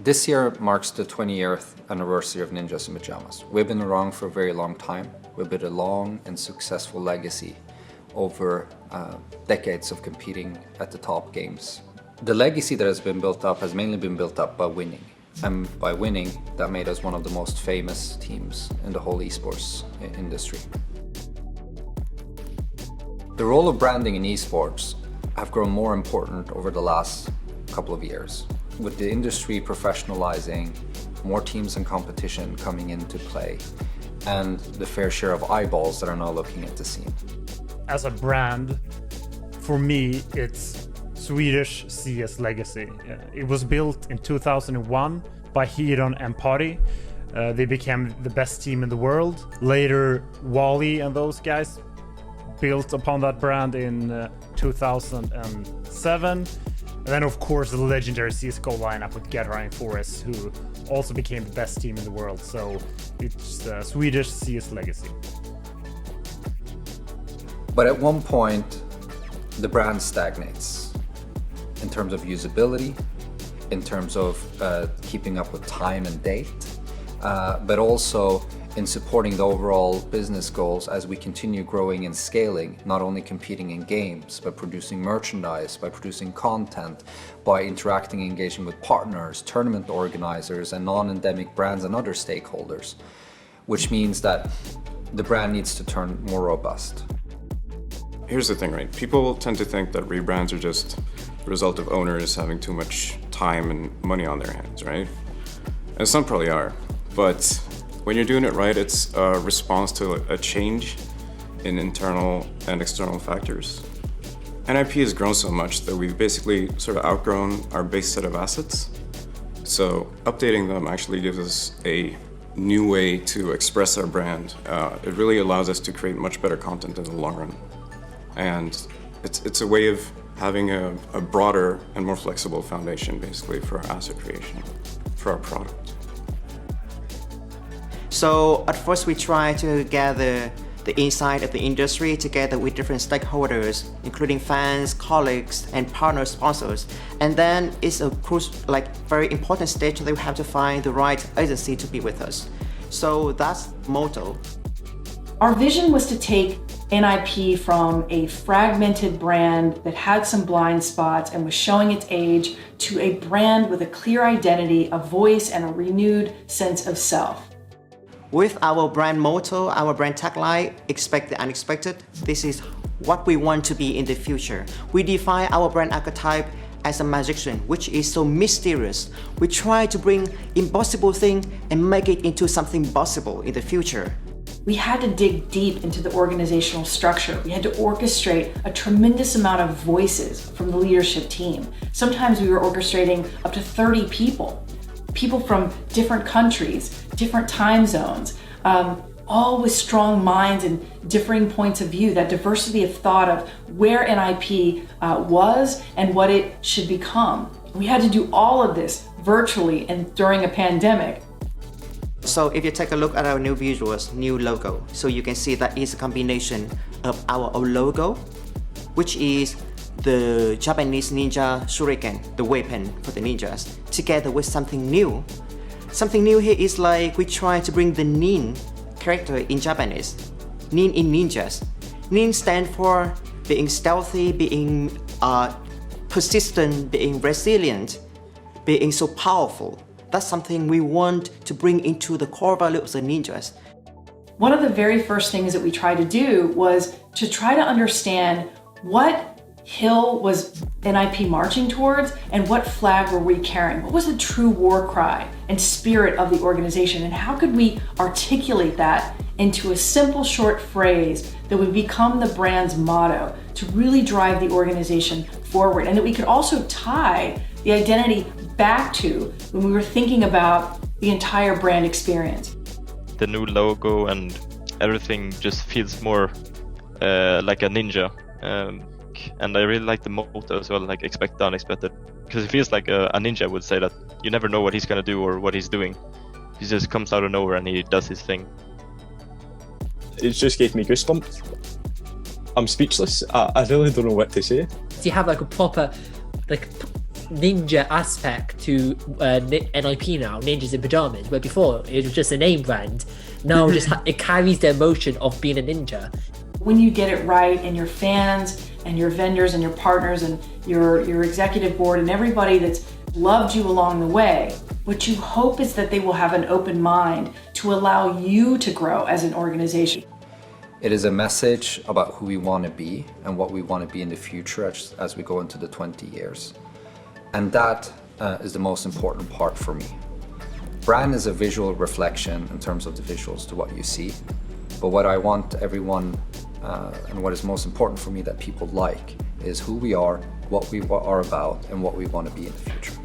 This year marks the 20th anniversary of Ninjas in Pyjamas. We've been around for a very long time. We've built a long and successful legacy over decades of competing at the top games. The legacy that has been built up has mainly been built up by winning. And by winning, that made us one of the most famous teams in the whole esports industry. The role of branding in esports have grown more important over the last couple of years. With the industry professionalizing, more teams and competition coming into play, and the fair share of eyeballs that are now looking at the scene. As a brand, for me, it's Swedish CS legacy. It was built in 2001 by Hiron and Pari. They became the best team in the world. Later, Wally and those guys built upon that brand in 2007. And then, of course, the legendary CSGO lineup with Gedra and Forrest, who also became the best team in the world. So it's Swedish CS legacy. But at one point, the brand stagnates in terms of usability, in terms of keeping up with time and date, but also in supporting the overall business goals as we continue growing and scaling, not only competing in games, but producing merchandise, by producing content, by interacting and engaging with partners, tournament organizers, and non-endemic brands and other stakeholders, which means that the brand needs to turn more robust. Here's the thing, right? People tend to think that rebrands are just the result of owners having too much time and money on their hands, right? And some probably are, but when you're doing it right, it's a response to a change in internal and external factors. NIP has grown so much that we've basically sort of outgrown our base set of assets. So updating them actually gives us a new way to express our brand. It really allows us to create much better content in the long run. And it's a way of having a broader and more flexible foundation, basically, for our asset creation, for our product. So at first we try to gather the insight of the industry together with different stakeholders, including fans, colleagues, and partner sponsors. And then it's a very important stage that we have to find the right agency to be with us. So that's the motto. Our vision was to take NIP from a fragmented brand that had some blind spots and was showing its age to a brand with a clear identity, a voice, and a renewed sense of self. With our brand motto, our brand tagline, expect the unexpected, this is what we want to be in the future. We define our brand archetype as a magician, which is so mysterious. We try to bring impossible thing and make it into something possible in the future. We had to dig deep into the organizational structure. We had to orchestrate a tremendous amount of voices from the leadership team. Sometimes we were orchestrating up to 30 people from different countries, different time zones, all with strong minds and differing points of view, that diversity of thought of where NIP was and what it should become. We had to do all of this virtually and during a pandemic. So if you take a look at our new visuals, new logo, so you can see that it's a combination of our old logo, which is the Japanese ninja shuriken, the weapon for the ninjas, together with something new. Something new here is like we try to bring the nin character in Japanese, nin in ninjas. Nin stands for being stealthy, being persistent, being resilient, being so powerful. That's something we want to bring into the core value of the ninjas. One of the very first things that we tried to do was to try to understand what hill was NIP marching towards and what flag were we carrying? What was the true war cry and spirit of the organization, and how could we articulate that into a simple short phrase that would become the brand's motto to really drive the organization forward, and that we could also tie the identity back to when we were thinking about the entire brand experience. The new logo and everything just feels more like a ninja. And I really like the motto as well, like expect the unexpected, because it feels like a ninja would say that you never know what he's gonna do or what he's doing. He just comes out of nowhere and he does his thing. It just gave me goosebumps. I'm speechless. I really don't know what to say. You have like a proper ninja aspect to NIP now, Ninjas in Pyjamas, where before it was just a name brand. Now it carries the emotion of being a ninja. When you get it right, and your fans and your vendors and your partners and your executive board and everybody that's loved you along the way, what you hope is that they will have an open mind to allow you to grow as an organization. It is a message about who we want to be and what we want to be in the future as we go into the 20 years. And that is the most important part for me. Brand is a visual reflection in terms of the visuals to what you see. But what I want everyone, and what is most important for me that people like, is who we are, what we are about, and what we want to be in the future.